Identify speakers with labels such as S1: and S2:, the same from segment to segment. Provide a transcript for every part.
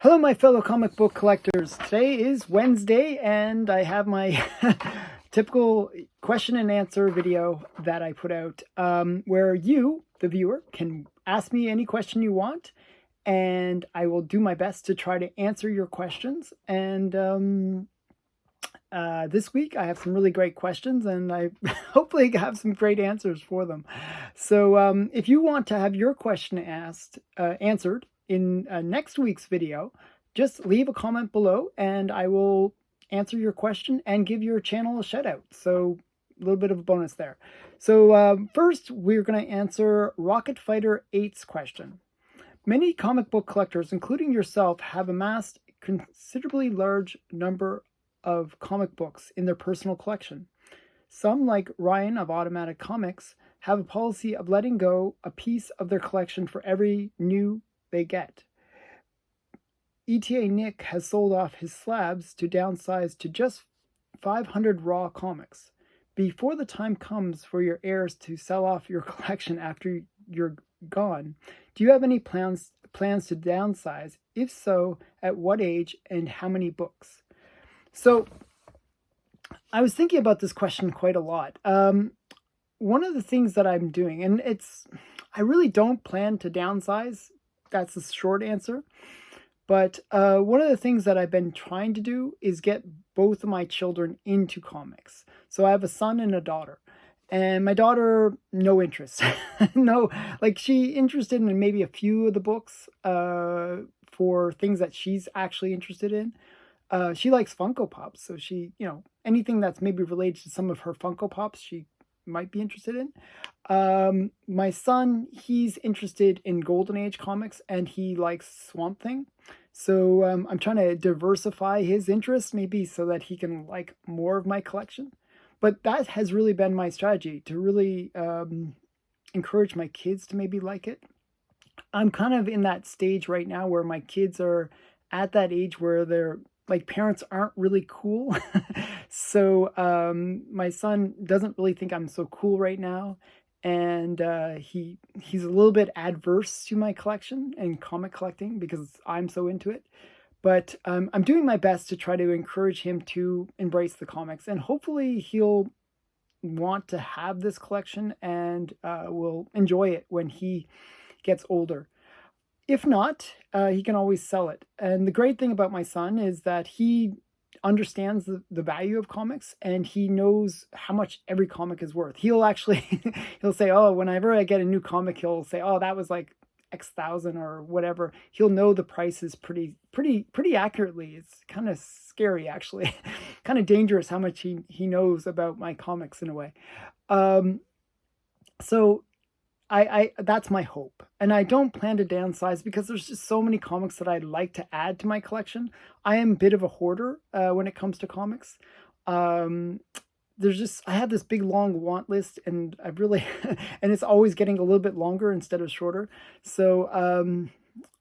S1: Hello, my fellow comic book collectors. Today is Wednesday, and I have my typical question and answer video that I put out, where you, the viewer, can ask me any question you want, and I will do my best to try to answer your questions. And this week I have some really great questions, and I hopefully have some great answers for them. So if you want to have your question answered in next week's video, just leave a comment below and I will answer your question and give your channel a shout out. So a little bit of a bonus there. So first, we're going to answer Rocket Fighter 8's question. Many comic book collectors, including yourself, have amassed a considerably large number of comic books in their personal collection. Some, like Ryan of Automatic Comics, have a policy of letting go a piece of their collection for every new they get. ETA Nick has sold off his slabs to downsize to just 500 raw comics. Before the time comes for your heirs to sell off your collection after you're gone, do you have any plans to downsize? If so, at what age and how many books? So I was thinking about this question quite a lot. One of the things that I'm doing, and I really don't plan to downsize. That's the short answer. But one of the things that I've been trying to do is get both of my children into comics. So I have a son and a daughter. And my daughter, no interest. No, like she interested in maybe a few of the books for things that she's actually interested in. She likes Funko Pops. So she, anything that's maybe related to some of her Funko Pops, she might be interested in. My son, he's interested in Golden Age comics and he likes Swamp Thing. So I'm trying to diversify his interests maybe so that he can like more of my collection. But that has really been my strategy, to really encourage my kids to maybe like it. I'm kind of in that stage right now where my kids are at that age where they're like, parents aren't really cool. So my son doesn't really think I'm so cool right now. And he's a little bit adverse to my collection and comic collecting because I'm so into it. But I'm doing my best to try to encourage him to embrace the comics. And hopefully he'll want to have this collection and will enjoy it when he gets older. If not, he can always sell it. And the great thing about my son is that he understands the value of comics and he knows how much every comic is worth. He'll actually, he'll say, oh, whenever I get a new comic, he'll say, oh, that was like X thousand or whatever. He'll know the prices pretty accurately. It's kind of scary, actually. Kind of dangerous how much he knows about my comics in a way. So I that's my hope. And I don't plan to downsize because there's just so many comics that I'd like to add to my collection. I am a bit of a hoarder when it comes to comics. I have this big long want list, and I really and it's always getting a little bit longer instead of shorter. So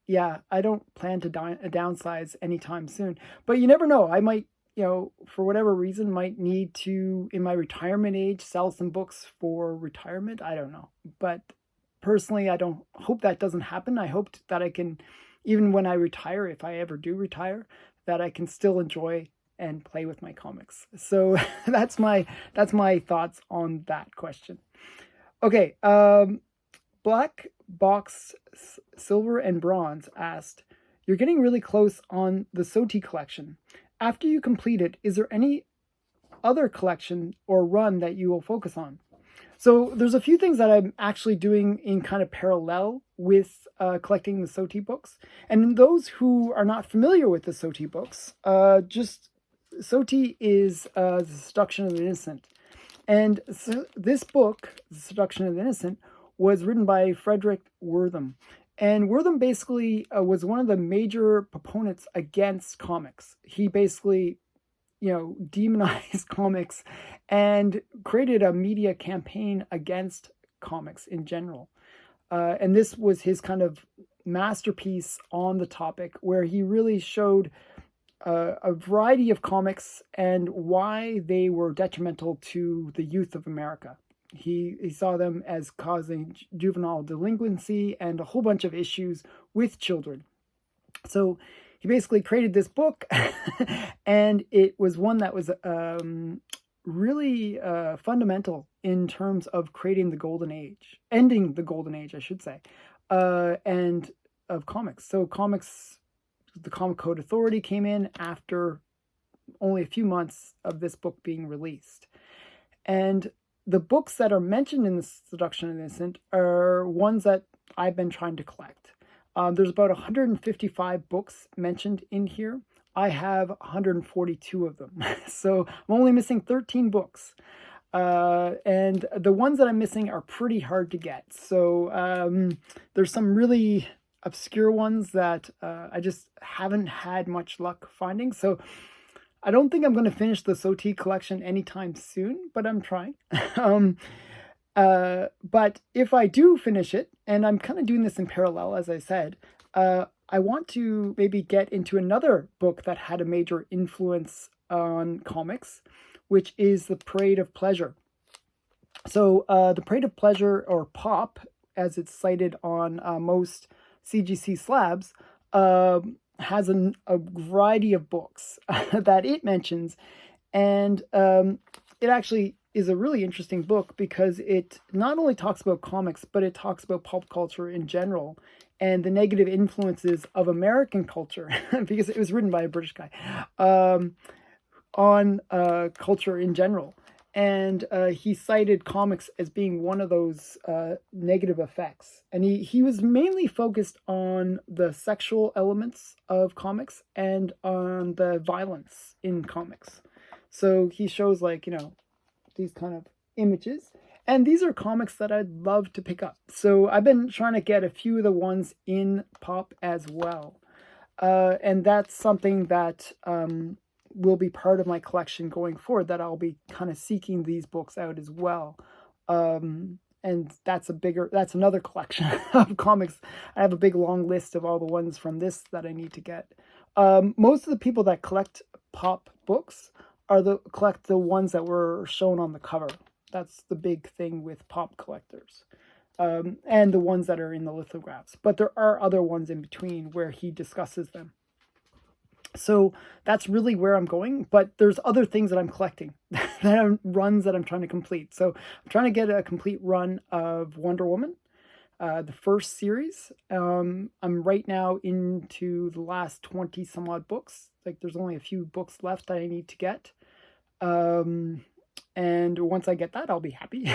S1: yeah, I don't plan to downsize anytime soon. But you never know. I might, for whatever reason, might need to, in my retirement age, sell some books for retirement. I don't know. But personally, I don't hope that doesn't happen. I hope that I can, even when I retire, if I ever do retire, that I can still enjoy and play with my comics. So that's my thoughts on that question. Okay, Black Box Silver and Bronze asked, you're getting really close on the Sot Collection. After you complete it, is there any other collection or run that you will focus on? So there's a few things that I'm actually doing in kind of parallel with collecting the Sot books. And those who are not familiar with the Sot books, Sot is The Seduction of the Innocent. And so this book, The Seduction of the Innocent, was written by Frederick Wortham. And Wortham basically was one of the major proponents against comics. He basically, demonized comics and created a media campaign against comics in general. And this was his kind of masterpiece on the topic, where he really showed a variety of comics and why they were detrimental to the youth of America. He saw them as causing juvenile delinquency and a whole bunch of issues with children. So he basically created this book, and it was one that was really fundamental in terms of creating the golden age, ending the golden age, I should say, and of comics. So comics, the Comic Code Authority came in after only a few months of this book being released. And the books that are mentioned in the Seduction of the Innocent are ones that I've been trying to collect. There's about 155 books mentioned in here. I have 142 of them. So I'm only missing 13 books. And the ones that I'm missing are pretty hard to get. So there's some really obscure ones that I just haven't had much luck finding. So I don't think I'm going to finish the Sot collection anytime soon, but I'm trying. But if I do finish it, and I'm kind of doing this in parallel, as I said, I want to maybe get into another book that had a major influence on comics, which is The Parade of Pleasure. So The Parade of Pleasure, or POP, as it's cited on most CGC slabs, has a variety of books that it mentions, and it actually is a really interesting book because it not only talks about comics, but it talks about pulp culture in general and the negative influences of American culture, because it was written by a British guy, on culture in general. And he cited comics as being one of those negative effects. And he was mainly focused on the sexual elements of comics and on the violence in comics. So he shows, like, you know, these kind of images. And these are comics that I'd love to pick up. So I've been trying to get a few of the ones in Pop as well. And that's something that will be part of my collection going forward, that I'll be kind of seeking these books out as well. And that's another collection of comics. I have a big long list of all the ones from this that I need to get. Most of the people that collect Pop books collect the ones that were shown on the cover. That's the big thing with Pop collectors. And the ones that are in the lithographs. But there are other ones in between where he discusses them. So that's really where I'm going, but there's other things that I'm collecting, that are runs that I'm trying to complete. So I'm trying to get a complete run of Wonder Woman, the first series. I'm right now into the last 20 some odd books. Like, there's only a few books left that I need to get. And once I get that, I'll be happy.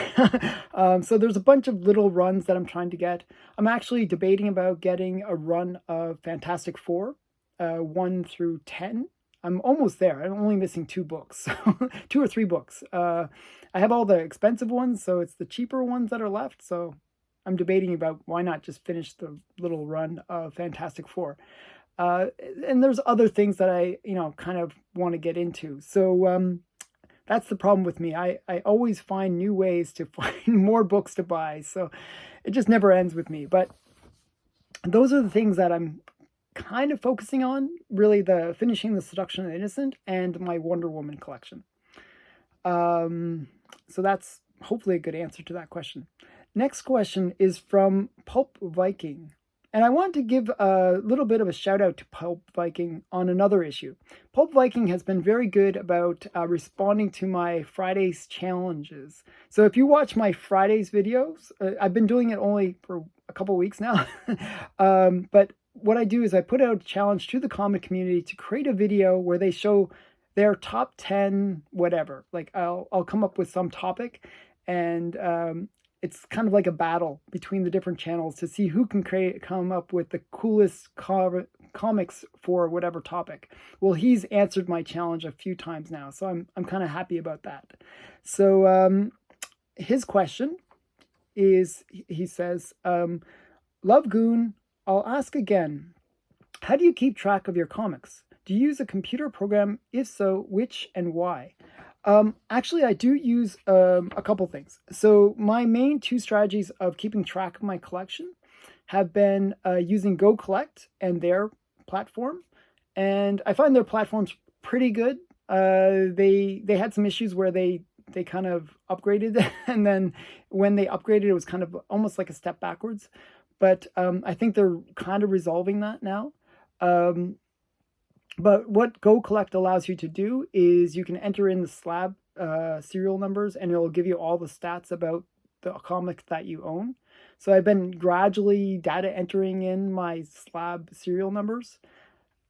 S1: So there's a bunch of little runs that I'm trying to get. I'm actually debating about getting a run of Fantastic Four. 1 through 10. I'm almost there. I'm only missing 2 books, 2 or 3 books. I have all the expensive ones, so it's the cheaper ones that are left. So I'm debating about why not just finish the little run of Fantastic Four. And there's other things that I, kind of want to get into. So that's the problem with me. I always find new ways to find more books to buy. So it just never ends with me. But those are the things that I'm kind of focusing on, really, the finishing the Seduction of the Innocent and my Wonder Woman collection. So that's hopefully a good answer to that question. Next question is from Pulp Viking. And I want to give a little bit of a shout out to Pulp Viking on another issue. Pulp Viking has been very good about responding to my Fridays challenges. So if you watch my Fridays videos, I've been doing it only for a couple weeks now, but what I do is I put out a challenge to the comic community to create a video where they show their top 10 whatever. Like, I'll come up with some topic, and it's kind of like a battle between the different channels to see who can come up with the coolest comics for whatever topic. Well, he's answered my challenge a few times now, so I'm kind of happy about that. So his question is, he says, Love Goon, I'll ask again, how do you keep track of your comics? Do you use a computer program? If so, which and why? Actually, I do use a couple things. So my main 2 strategies of keeping track of my collection have been using Go Collect and their platform. And I find their platform's pretty good. They had some issues where they kind of upgraded, and then when they upgraded, it was kind of almost like a step backwards. But I think they're kind of resolving that now. But what Go Collect allows you to do is you can enter in the slab serial numbers, and it'll give you all the stats about the comic that you own. So I've been gradually data entering in my slab serial numbers.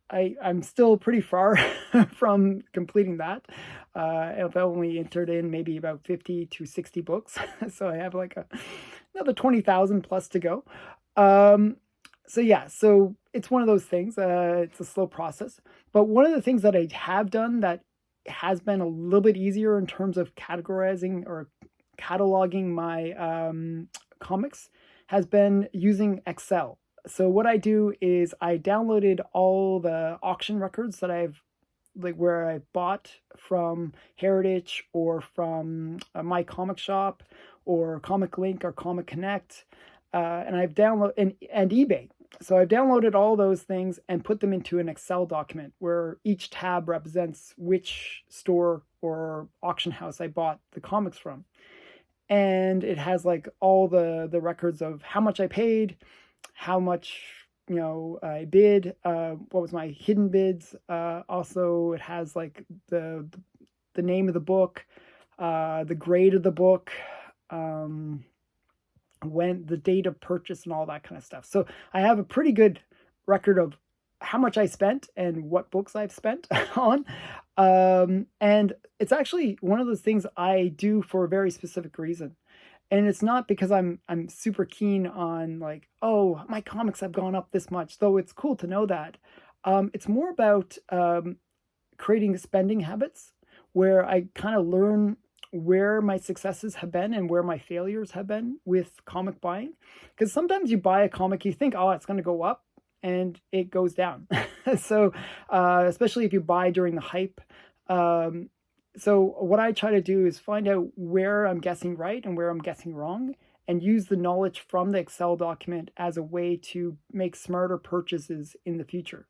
S1: I'm still pretty far from completing that. I've only entered in maybe about 50 to 60 books. So I have like another 20,000 plus to go. So yeah, so it's one of those things. It's a slow process. But one of the things that I have done that has been a little bit easier in terms of categorizing or cataloging my comics has been using Excel. So what I do is I downloaded all the auction records that I've like where I bought from Heritage or from my comic shop or Comic Link or Comic Connect, and I've downloaded and eBay. So I've downloaded all those things and put them into an Excel document where each tab represents which store or auction house I bought the comics from. And it has like all the records of how much I paid, how much I bid, what was my hidden bids. Also, it has like the name of the book, the grade of the book, when the date of purchase and all that kind of stuff. So I have a pretty good record of how much I spent and what books I've spent on. And it's actually one of those things I do for a very specific reason. And it's not because I'm super keen on like, oh, my comics have gone up this much, though it's cool to know that. It's more about creating spending habits where I kind of learn where my successes have been and where my failures have been with comic buying. Because sometimes you buy a comic, you think, oh, it's going to go up, and it goes down. So especially if you buy during the hype. So what I try to do is find out where I'm guessing right and where I'm guessing wrong, and use the knowledge from the Excel document as a way to make smarter purchases in the future.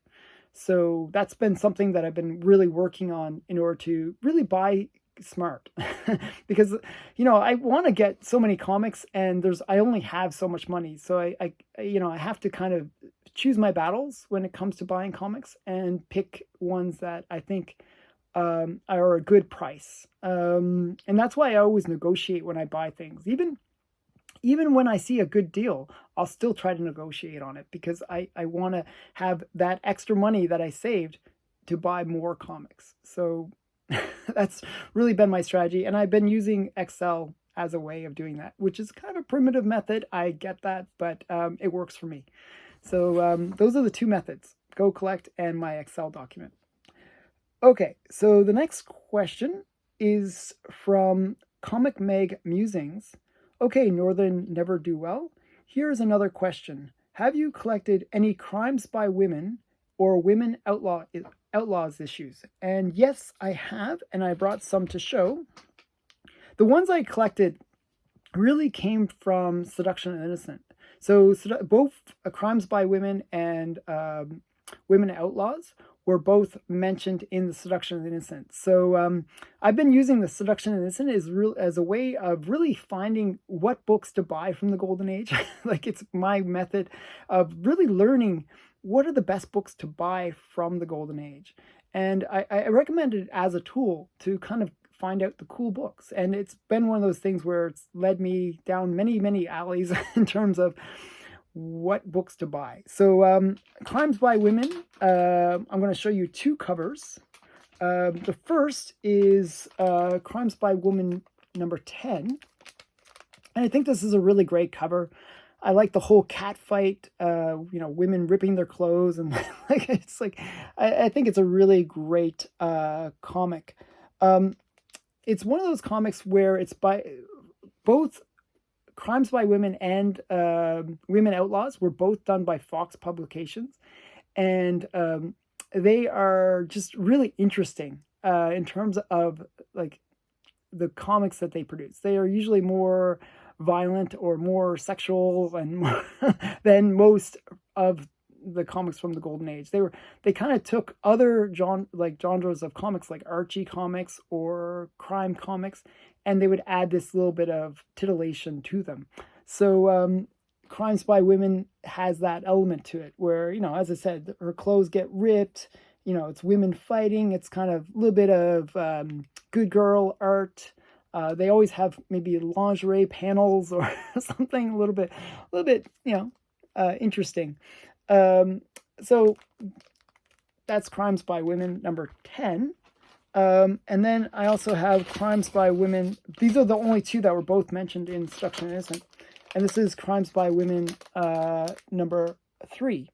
S1: So that's been something that I've been really working on in order to really buy smart. Because I want to get so many comics, and I only have so much money, so I have to kind of choose my battles when it comes to buying comics and pick ones that I think are a good price. And that's why I always negotiate when I buy things. Even when I see a good deal, I'll still try to negotiate on it because I want to have that extra money that I saved to buy more comics. So that's really been my strategy. And I've been using Excel as a way of doing that, which is kind of a primitive method. I get that, but it works for me. So those are the two methods, Go Collect and my Excel document. Okay, so the next question is from Comic Meg Musings. Okay, Northern Never Do Well. Here's another question. Have you collected any crimes by women or women outlaws issues? And yes, I have, and I brought some to show. The ones I collected really came from Seduction and Innocent. So both Crimes by Women and Women Outlaws were both mentioned in the Seduction and Innocent. So I've been using the Seduction and Innocent as a way of really finding what books to buy from the Golden Age. Like it's my method of really learning what are the best books to buy from the Golden Age. And I recommend it as a tool to kind of find out the cool books. And it's been one of those things where it's led me down many, many alleys in terms of what books to buy. So Crimes by Women, I'm going to show you two covers. The first is Crimes by Woman number 10. And I think this is a really great cover. I like the whole cat fight, women ripping their clothes, and I think it's a really great comic. It's one of those comics where it's by both Crimes by Women and Women Outlaws were both done by Fox Publications, and they are just really interesting in terms of like the comics that they produce. They are usually more violent or more sexual and than most of the comics from the Golden Age. They kind of took other genres of comics like Archie comics or crime comics, and they would add this little bit of titillation to them. So Crimes by Women has that element to it where, as I said, her clothes get ripped, it's women fighting. It's kind of a little bit of good girl art. They always have maybe lingerie panels or something a little bit, interesting. So that's Crimes by Women number 10. And then I also have Crimes by Women. These are the only two that were both mentioned in Seduction Innocent. And this is Crimes by Women number 3.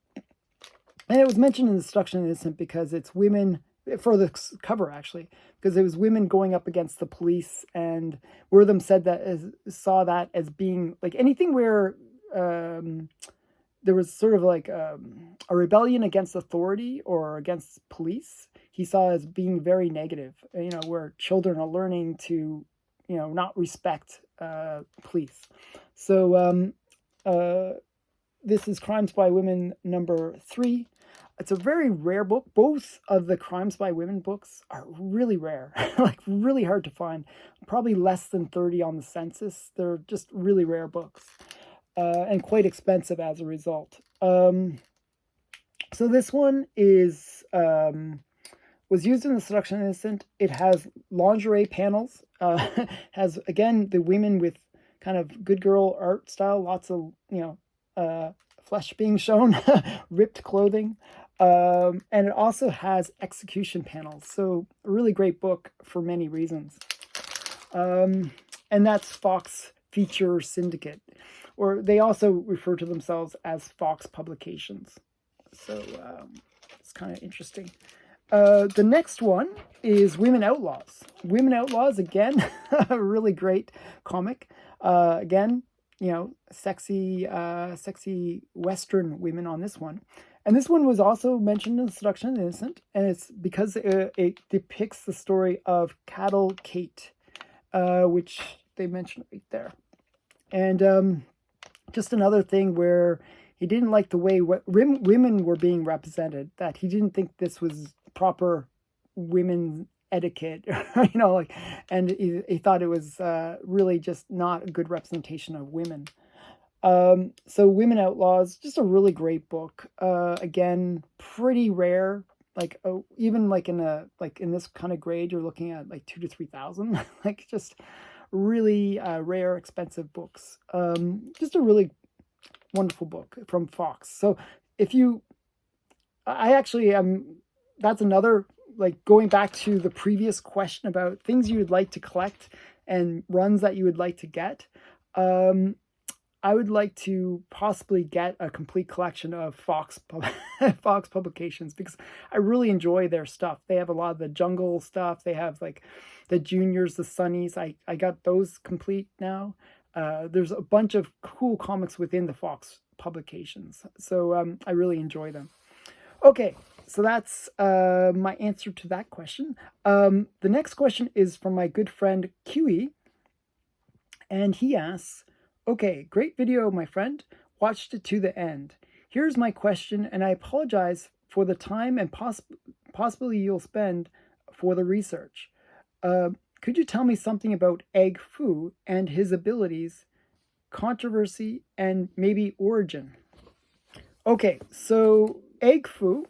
S1: And it was mentioned in the Seduction Innocent because it's women, for the cover actually, because it was women going up against the police, and one of them saw that as being like anything where there was sort of like a rebellion against authority or against police. He saw as being very negative, where children are learning to, not respect police. So this is Crimes by Women number 3. It's a very rare book. Both of the Crimes by Women books are really rare, like really hard to find. Probably less than 30 on the census. They're just really rare books, and quite expensive as a result. So this one was used in the Seduction Innocent. It has lingerie panels. Has again the women with kind of good girl art style. Lots of flesh being shown, ripped clothing. And it also has execution panels. So a really great book for many reasons. And that's Fox Feature Syndicate, or they also refer to themselves as Fox Publications. So it's kind of interesting. The next one is Women Outlaws. Women Outlaws, again, a really great comic. Again, sexy Western women on this one. And this one was also mentioned in Seduction Innocent, and it's because it depicts the story of Cattle Kate, which they mentioned right there. And just another thing where he didn't like the way women were being represented, that he didn't think this was proper women etiquette, and he thought it was really just not a good representation of women. So Women Outlaws, just a really great book. Again, pretty rare. Like even like in this kind of grade, you're looking at like 2,000 to 3,000. Like just really rare, expensive books. Just a really wonderful book from Fox. So that's another, like going back to the previous question about things you would like to collect and runs that you would like to get. I would like to possibly get a complete collection of Fox publications, because I really enjoy their stuff. They have a lot of the jungle stuff. They have like the juniors, the sunnies. I got those complete now. There's a bunch of cool comics within the Fox publications. So I really enjoy them. Okay, so that's my answer to that question. The next question is from my good friend QE. And he asks, okay, great video, my friend. Watched it to the end. Here's my question, and I apologize for the time and possibly you'll spend for the research. Could you tell me something about Egg Foo and his abilities, controversy, and maybe origin? Okay, so Egg Foo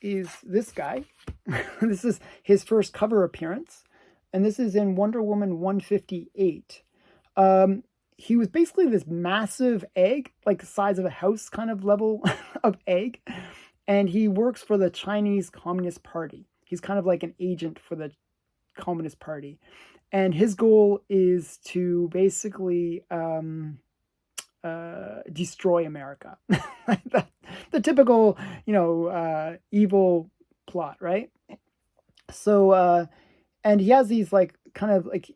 S1: is this guy. This is his first cover appearance, and this is in Wonder Woman 158. He was basically this massive egg, like the size of a house kind of level of egg. And he works for the Chinese Communist Party. He's kind of like an agent for the Communist Party. And his goal is to basically destroy America. The typical, evil plot, right? So, and he has these like kind of like,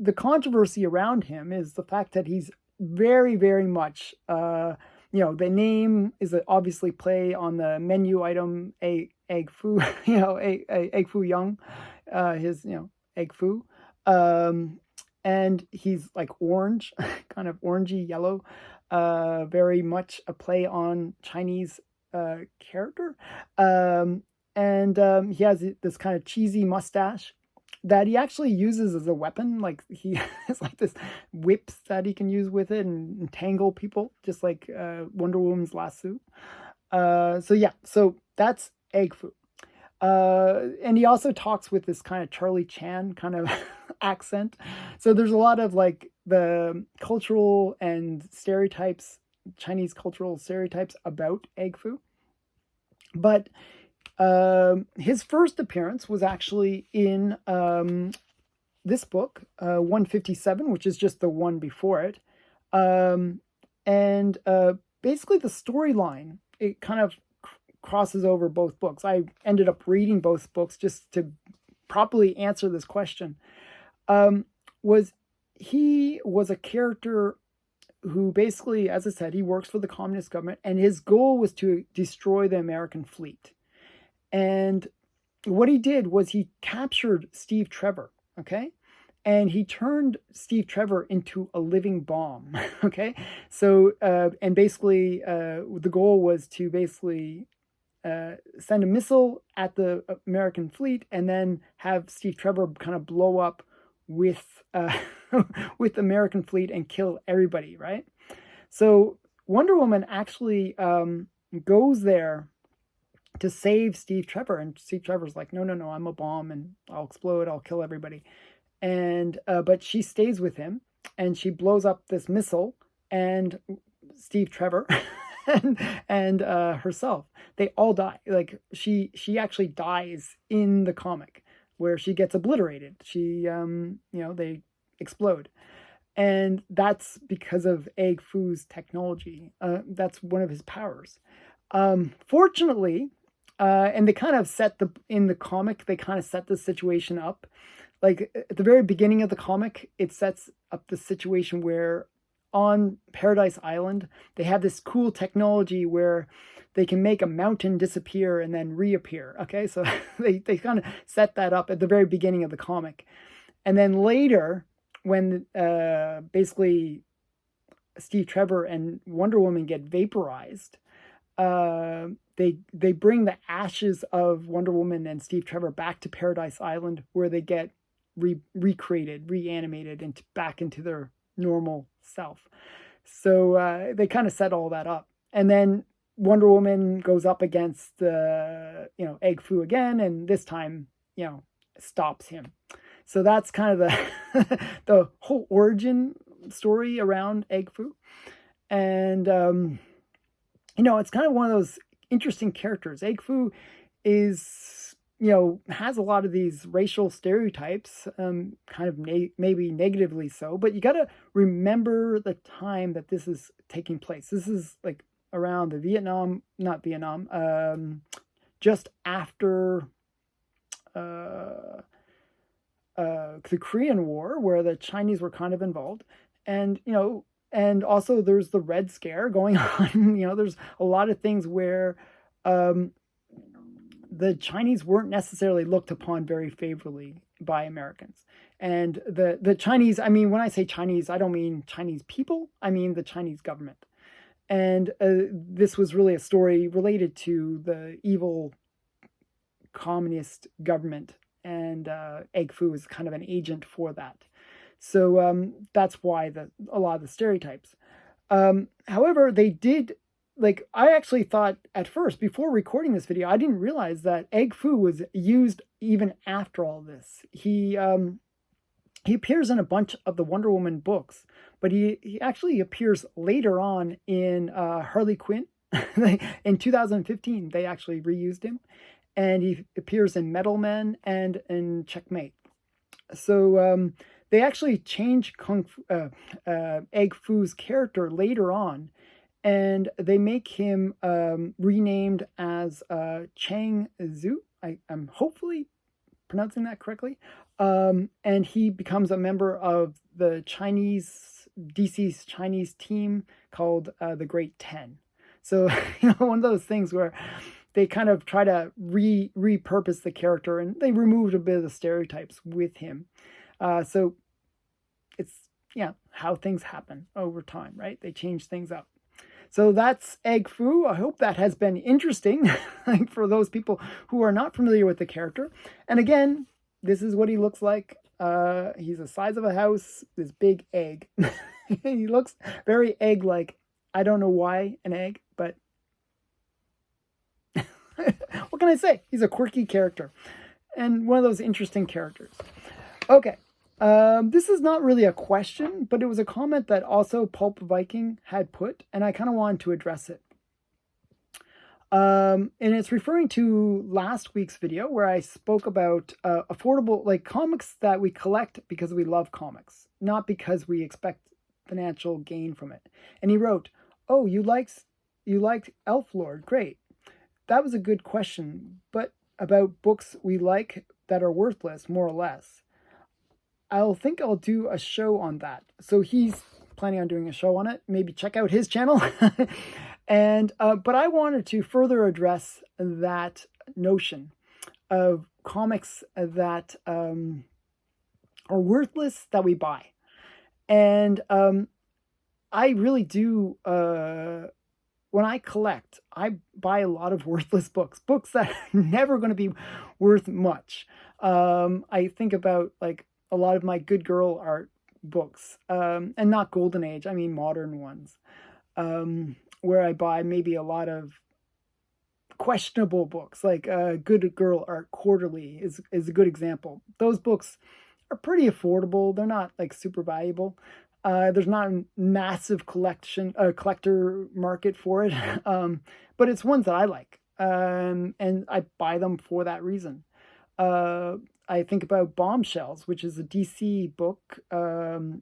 S1: the controversy around him is the fact that he's very, very much, the name is obviously play on the menu item, Egg Foo, Egg Foo Young, his, Egg Foo. And he's like orange, kind of orangey yellow, very much a play on Chinese character. And he has this kind of cheesy mustache that he actually uses as a weapon. Like he has like this whips that he can use with it and entangle people, just like Wonder Woman's lasso. So yeah, so that's Egg Foo. And he also talks with this kind of Charlie Chan kind of accent. So there's a lot of like the cultural and stereotypes, Chinese cultural stereotypes about Egg Foo. But his first appearance was actually in this book, 157, which is just the one before it. Um, and basically, the storyline, it kind of crosses over both books. I ended up reading both books just to properly answer this question. Was he was a character who basically, as I said, he works for the communist government, and his goal was to destroy the American fleet. And what he did was he captured Steve Trevor, okay? And he turned Steve Trevor into a living bomb, okay? So, and basically, the goal was to basically send a missile at the American fleet and then have Steve Trevor kind of blow up with with the American fleet and kill everybody, right? So Wonder Woman actually goes there to save Steve Trevor, and Steve Trevor's like, no, no, no, I'm a bomb and I'll explode, I'll kill everybody. And but she stays with him and she blows up this missile, and Steve Trevor and herself, they all die. Like she actually dies in the comic where she gets obliterated. She they explode. And that's because of Egg Foo's technology. That's one of his powers. Fortunately, and they kind of in the comic, they kind of set the situation up. Like at the very beginning of the comic, it sets up the situation where on Paradise Island, they have this cool technology where they can make a mountain disappear and then reappear. Okay, so they kind of set that up at the very beginning of the comic. And then later, when basically Steve Trevor and Wonder Woman get vaporized, they bring the ashes of Wonder Woman and Steve Trevor back to Paradise Island, where they get recreated, reanimated, and back into their normal self. So they kind of set all that up, and then Wonder Woman goes up against Egg Foo again, and this time stops him. So that's kind of the the whole origin story around Egg Foo, and it's kind of one of those interesting characters. Egg Foo is has a lot of these racial stereotypes, kind of maybe negatively so, but you got to remember the time that this is taking place. This is like around the not Vietnam, just after the Korean War, where the Chinese were kind of involved, and and also there's the Red Scare going on. There's a lot of things where the Chinese weren't necessarily looked upon very favorably by Americans. And the Chinese, I mean, when I say Chinese, I don't mean Chinese people, I mean the Chinese government. And this was really a story related to the evil communist government, and Egg Foo is kind of an agent for that. So that's why a lot of the stereotypes. However, they did, like, I actually thought at first, before recording this video, I didn't realize that Egg Foo was used even after all this. He appears in a bunch of the Wonder Woman books, but he actually appears later on in Harley Quinn. In 2015, they actually reused him, and he appears in Metal Men and in Checkmate. So they actually changed Egg Foo's character later on, and they make him renamed as Chang Zhu. I'm hopefully pronouncing that correctly. And he becomes a member of the DC's Chinese team called the Great 10. So, one of those things where they kind of try to repurpose the character, and they removed a bit of the stereotypes with him. So it's, how things happen over time, right? They change things up. So that's Egg Foo. I hope that has been interesting for those people who are not familiar with the character. And again, this is what he looks like. He's the size of a house, this big egg. He looks very egg-like. I don't know why an egg, but What can I say? He's a quirky character and one of those interesting characters. Okay. This is not really a question, but it was a comment that also Pulp Viking had put, and I kind of wanted to address it. And it's referring to last week's video where I spoke about affordable, like comics that we collect because we love comics, not because we expect financial gain from it. And he wrote, "Oh, you liked Elf Lord, great. That was a good question, but about books we like that are worthless, more or less. I'll do a show on that." So he's planning on doing a show on it. Maybe check out his channel. And but I wanted to further address that notion of comics that are worthless that we buy. And I really do. When I collect, I buy a lot of worthless books that are never going to be worth much. I think about like a lot of my good girl art books, and not Golden Age, I mean modern ones, where I buy maybe a lot of questionable books, like Good Girl Art Quarterly is a good example. Those books are pretty affordable. They're not like super valuable. There's not a massive collector market for it, but it's ones that I like, and I buy them for that reason. I think about Bombshells, which is a DC book,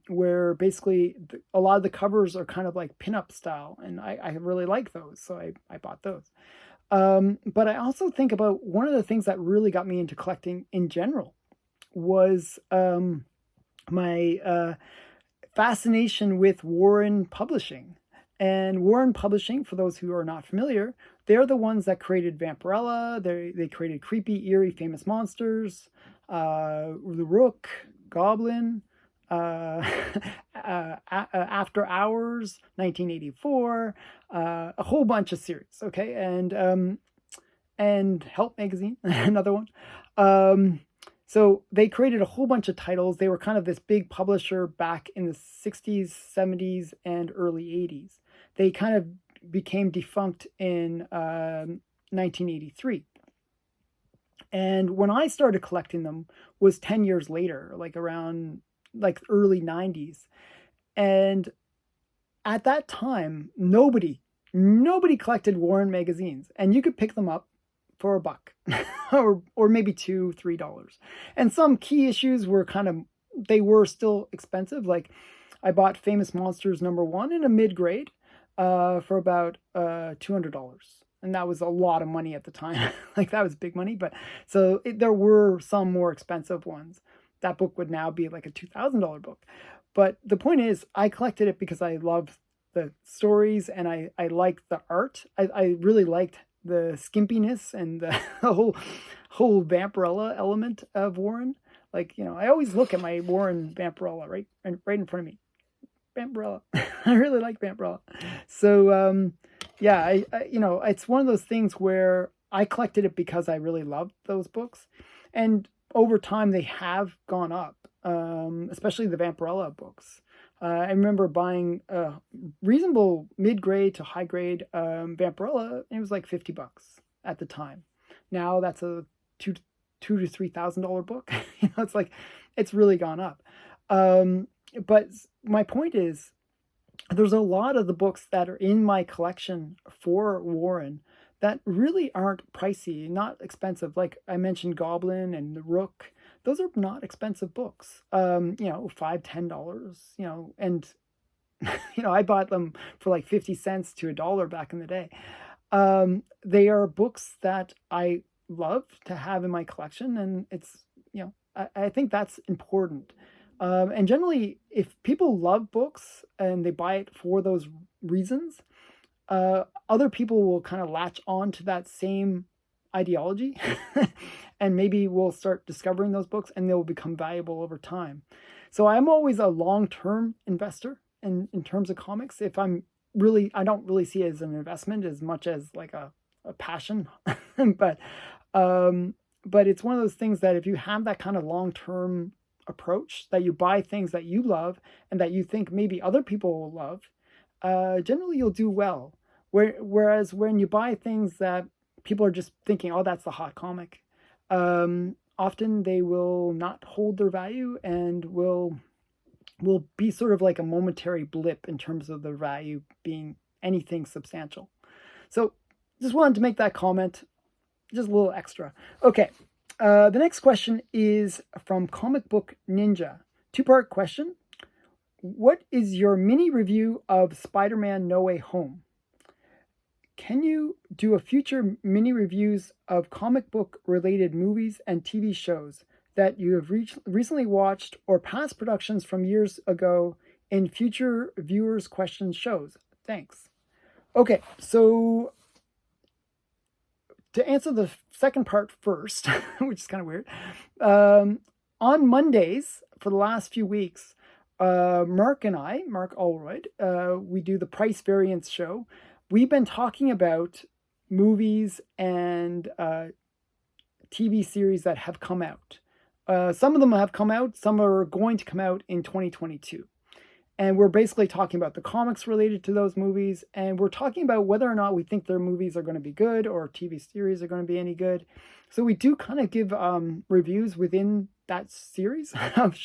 S1: where basically a lot of the covers are kind of like pinup style, and I really like those, so I bought those. But I also think about one of the things that really got me into collecting in general was my fascination with Warren Publishing. And Warren Publishing, for those who are not familiar, they're the ones that created Vampirella. They created creepy, eerie, famous monsters, The Rook, Goblin, After Hours, 1984, a whole bunch of series. Okay, and Help Magazine, another one. So they created a whole bunch of titles. They were kind of this big publisher back in the 60s, 70s, and early 80s. They kind of became defunct in 1983. And when I started collecting them was 10 years later, like around like early 90s. And at that time, nobody collected Warren magazines, and you could pick them up for $1 or maybe $2-3. And some key issues were they were still expensive. Like I bought Famous Monsters #1 in a mid-grade for about $200. And that was a lot of money at the time. Like that was big money. But so there were some more expensive ones. That book would now be like a $2,000 book. But the point is, I collected it because I loved the stories and I liked the art. I really liked the skimpiness and the whole Vampirella element of Warren. Like, I always look at my Warren Vampirella right in front of me. Vampirella. I really like Vampirella. So, yeah, it's one of those things where I collected it because I really loved those books. And over time, they have gone up, especially the Vampirella books. I remember buying a reasonable mid-grade to high-grade Vampirella, and it was like $50 at the time. Now that's a $2,000 to $3,000 book. It's really gone up. But my point is, there's a lot of the books that are in my collection for Warren that really aren't pricey, not expensive. Like I mentioned Goblin and The Rook. Those are not expensive books. $5, $10, and I bought them for like 50 cents to $1 back in the day. They are books that I love to have in my collection, and it's, I think that's important. And generally, if people love books and they buy it for those reasons, other people will kind of latch on to that same ideology and maybe we'll start discovering those books and they'll become valuable over time. So I'm always a long-term investor in terms of comics. I don't really see it as an investment as much as like a passion. but it's one of those things that if you have that kind of long-term approach, that you buy things that you love and that you think maybe other people will love, generally you'll do well. Whereas when you buy things that people are just thinking, oh, that's the hot comic. Often they will not hold their value and will be sort of like a momentary blip in terms of their value being anything substantial. So just wanted to make that comment, just a little extra. Okay, the next question is from Comic Book Ninja. Two-part question. What is your mini review of Spider-Man No Way Home? Can you do a future mini reviews of comic book related movies and TV shows that you have recently watched or past productions from years ago in future viewers' questions shows? Thanks. Okay, so to answer the second part first, which is kind of weird, on Mondays for the last few weeks, Mark Allroyd, we do the Price Variance show. We've been talking about movies and TV series that have come out. Some of them have come out, some are going to come out in 2022. And we're basically talking about the comics related to those movies, and we're talking about whether or not we think their movies are going to be good or TV series are going to be any good. So we do kind of give reviews within that series of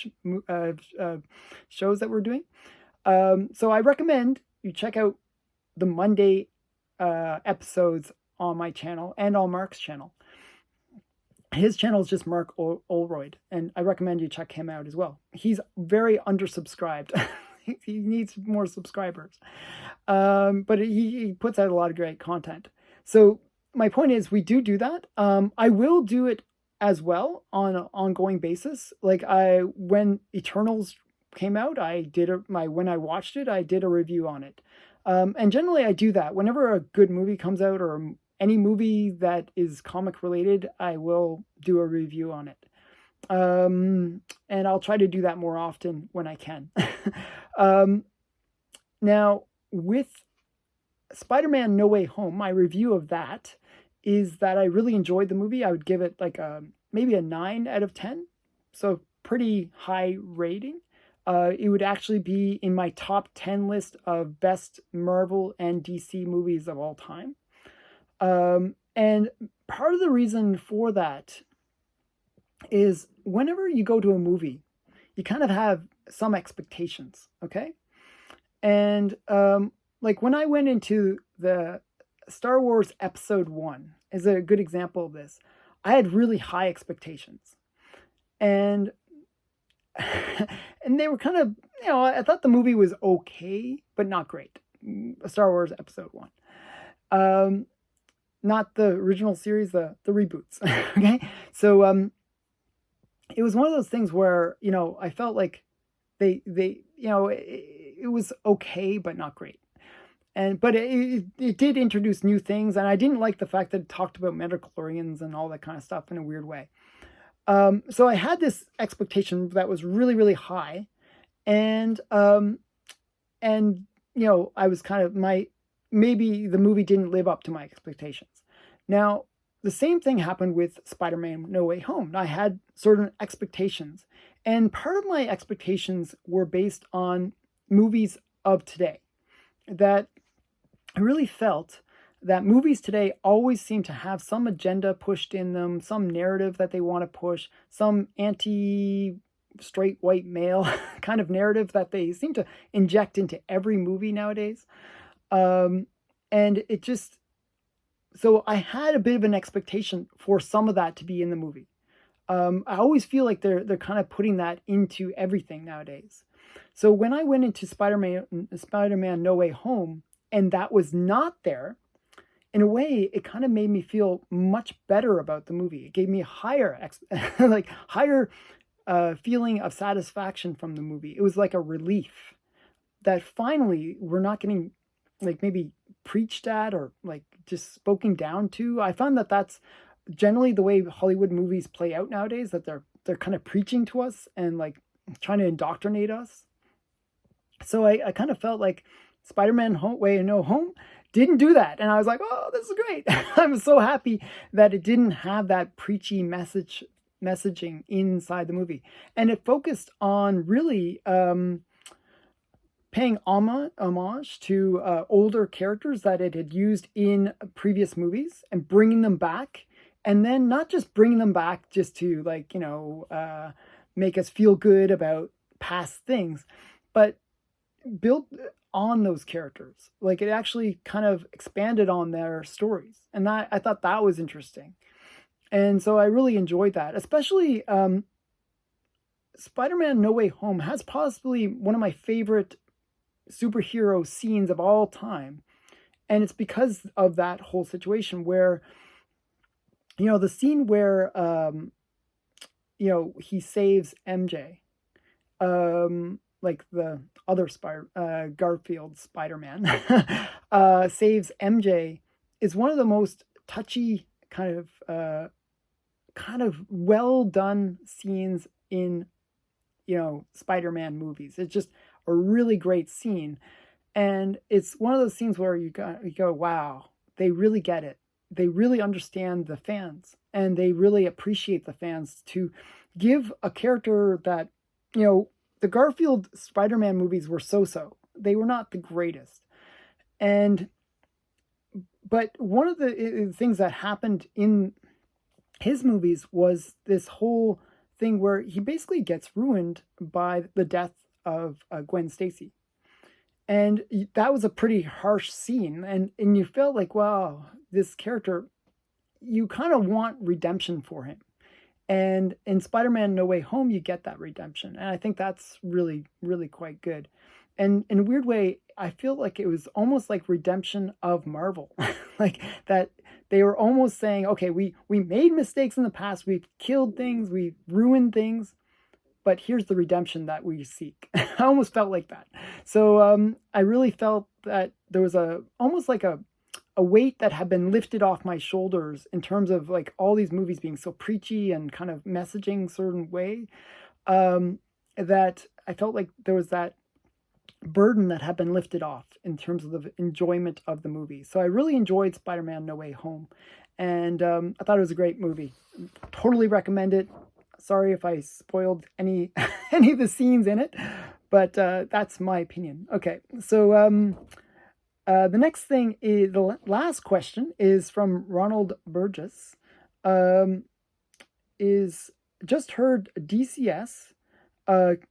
S1: shows that we're doing. So I recommend you check out the Monday episodes on my channel and on Mark's channel. His channel is just Mark Allroyd, and I recommend you check him out as well. He's very undersubscribed. He needs more subscribers. But he puts out a lot of great content. So my point is, we do that. I will do it as well on an ongoing basis. Like when Eternals came out, when I watched it, I did a review on it. And generally I do that. Whenever a good movie comes out or any movie that is comic related, I will do a review on it. And I'll try to do that more often when I can. Now, with Spider-Man No Way Home, my review of that is that I really enjoyed the movie. I would give it like maybe a 9 out of 10. So pretty high rating. It would actually be in my top 10 list of best Marvel and DC movies of all time. And part of the reason for that is whenever you go to a movie, you kind of have some expectations, okay? And like when I went into the Star Wars Episode 1 is a good example of this. I had really high expectations. And and they were kind of, I thought the movie was okay, but not great. Star Wars Episode 1. Not the original series, the reboots. Okay? So it was one of those things where, I felt like they it was okay, but not great. But it did introduce new things, and I didn't like the fact that it talked about metachlorians and all that kind of stuff in a weird way. So I had this expectation that was really, really high, and I was kind of maybe the movie didn't live up to my expectations. Now, the same thing happened with Spider-Man No Way Home. I had certain expectations, and part of my expectations were based on movies of today. That I really felt that movies today always seem to have some agenda pushed in them, some narrative that they want to push, some anti-straight white male kind of narrative that they seem to inject into every movie nowadays. And it just, so I had a bit of an expectation for some of that to be in the movie. I always feel like they're kind of putting that into everything nowadays. So when I went into Spider-Man No Way Home, and that was not there, in a way, it kind of made me feel much better about the movie. It gave me a higher feeling of satisfaction from the movie. It was like a relief that finally we're not getting like maybe preached at or like just spoken down to. I found that that's generally the way Hollywood movies play out nowadays, that they're kind of preaching to us and like trying to indoctrinate us. So I kind of felt like Spider-Man No Way Home didn't do that. And I was like, oh, this is great. I'm so happy that it didn't have that preachy messaging inside the movie. And it focused on really paying homage to older characters that it had used in previous movies and bringing them back. And then not just bringing them back just to, like, make us feel good about past things, but built on those characters. Like, it actually kind of expanded on their stories. And that, I thought that was interesting. And so I really enjoyed that, especially Spider-Man No Way Home has possibly one of my favorite superhero scenes of all time. And it's because of that whole situation where, the scene where, he saves MJ, like the other Garfield Spider-Man, saves MJ, is one of the most touchy kind of well done scenes in, Spider-Man movies. It's just a really great scene. And it's one of those scenes where you go, wow, they really get it. They really understand the fans, and they really appreciate the fans to give a character that, the Garfield Spider-Man movies were so-so. They were not the greatest. But one of the things that happened in his movies was this whole thing where he basically gets ruined by the death of Gwen Stacy. And that was a pretty harsh scene. And you felt like, wow, this character, you kind of want redemption for him. And in Spider-Man No Way Home, you get that redemption. And I think that's really, really quite good. And in a weird way, I feel like it was almost like redemption of Marvel. Like that they were almost saying, okay, we made mistakes in the past. We've killed things. We've ruined things. But here's the redemption that we seek. I almost felt like that. So I really felt that there was almost like a weight that had been lifted off my shoulders in terms of like all these movies being so preachy and kind of messaging certain way, that I felt like there was that burden that had been lifted off in terms of the enjoyment of the movie. So I really enjoyed Spider-Man No Way Home, and I thought it was a great movie. Totally recommend it. Sorry if I spoiled any of the scenes in it, but that's my opinion. Okay, so the next thing is, the last question is from Ronald Burgess. Is just heard DCS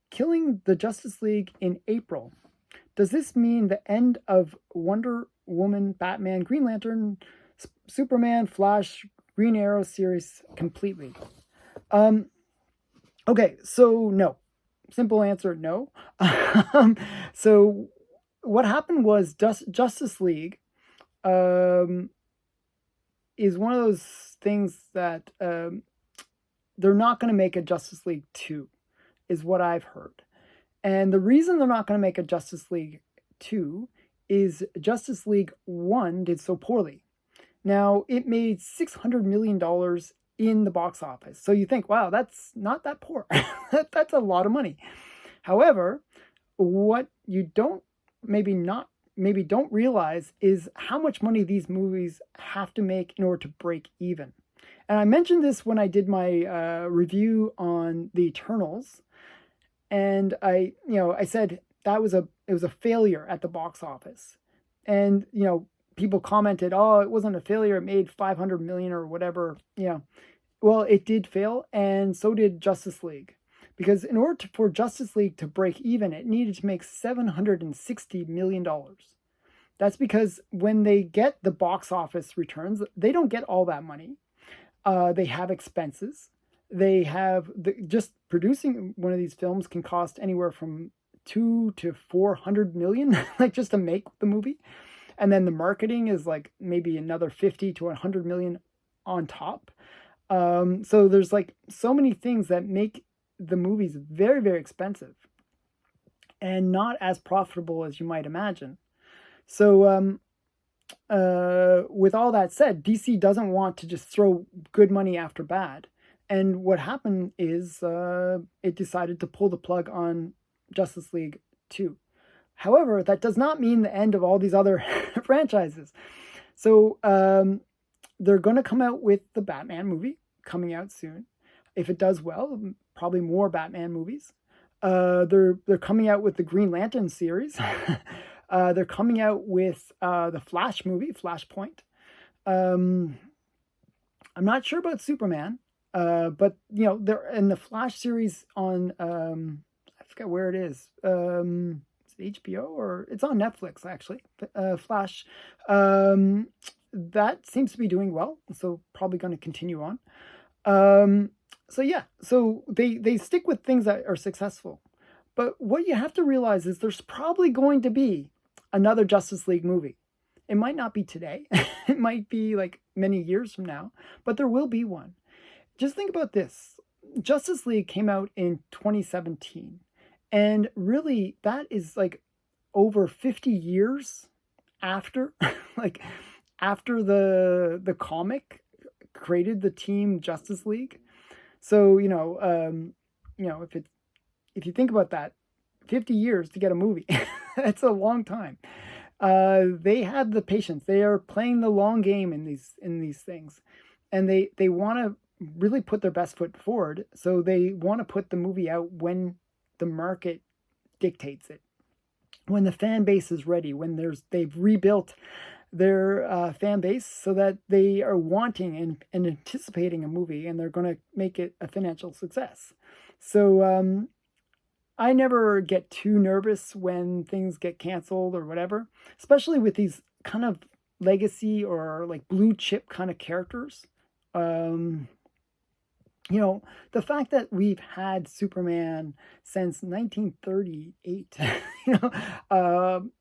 S1: killing the Justice League in April. Does this mean the end of Wonder Woman, Batman, Green Lantern, Superman, Flash, Green Arrow series completely? Okay, so no. Simple answer, no. So what happened was Justice League is one of those things that they're not going to make a Justice League 2, is what I've heard. And the reason they're not going to make a Justice League 2 is Justice League 1 did so poorly. Now, it made $600 million in the box office. So you think, wow, that's not that poor. That's a lot of money. However, what you don't realize is how much money these movies have to make in order to break even. And I mentioned this when I did my review on the Eternals, and I said that it was a failure at the box office, and people commented, oh, it wasn't a failure, it made 500 million or whatever. Well, it did fail, and so did Justice League. Because in order for Justice League to break even, it needed to make $760 million. That's because when they get the box office returns, they don't get all that money. They have expenses. They have just producing one of these films can cost anywhere from 2 to 400 million, like just to make the movie. And then the marketing is like maybe another 50 to 100 million on top. So there's like so many things that make the movies very, very expensive and not as profitable as you might imagine. So with all that said, DC doesn't want to just throw good money after bad. And what happened is it decided to pull the plug on Justice League 2. However, that does not mean the end of all these other franchises. So they're going to come out with the Batman movie coming out soon. If it does well, probably more Batman movies. They're coming out with the Green Lantern series. They're coming out with the Flash movie, Flashpoint. I'm not sure about Superman, but you know, they're in the Flash series on I forget where it is. HBO or it's on Netflix actually. Flash. That seems to be doing well, so probably going to continue on. So yeah, so they stick with things that are successful. But what you have to realize is there's probably going to be another Justice League movie. It might not be today. It might be like many years from now, but there will be one. Just think about this. Justice League came out in 2017. And really that is like over 50 years after like after the comic created the team Justice League. So, if you think about that, 50 years to get a movie, that's a long time. They had the patience. They are playing the long game in these things, and they want to really put their best foot forward. So they want to put the movie out when the market dictates it, when the fan base is ready, when they've rebuilt their fan base so that they are wanting and anticipating a movie, and they're going to make it a financial success. So I never get too nervous when things get canceled or whatever, especially with these kind of legacy or like blue chip kind of characters. The fact that we've had Superman since 1938,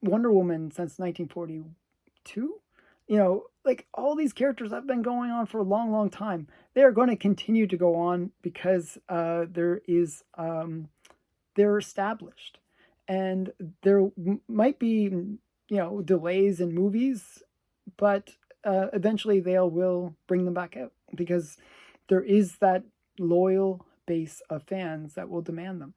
S1: Wonder Woman since 1942, like all these characters have been going on for a long, long time. They are going to continue to go on because they're established, and there might be, delays in movies, but eventually they will bring them back out because there is that loyal base of fans that will demand them.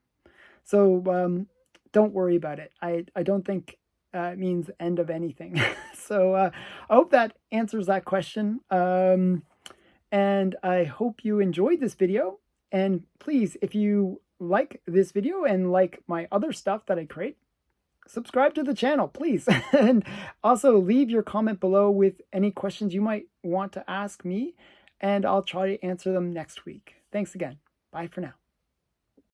S1: So don't worry about it. I don't think it means the end of anything. So I hope that answers that question. And I hope you enjoyed this video. And please, if you like this video and like my other stuff that I create, subscribe to the channel, please. And also leave your comment below with any questions you might want to ask me, and I'll try to answer them next week. Thanks again. Bye for now.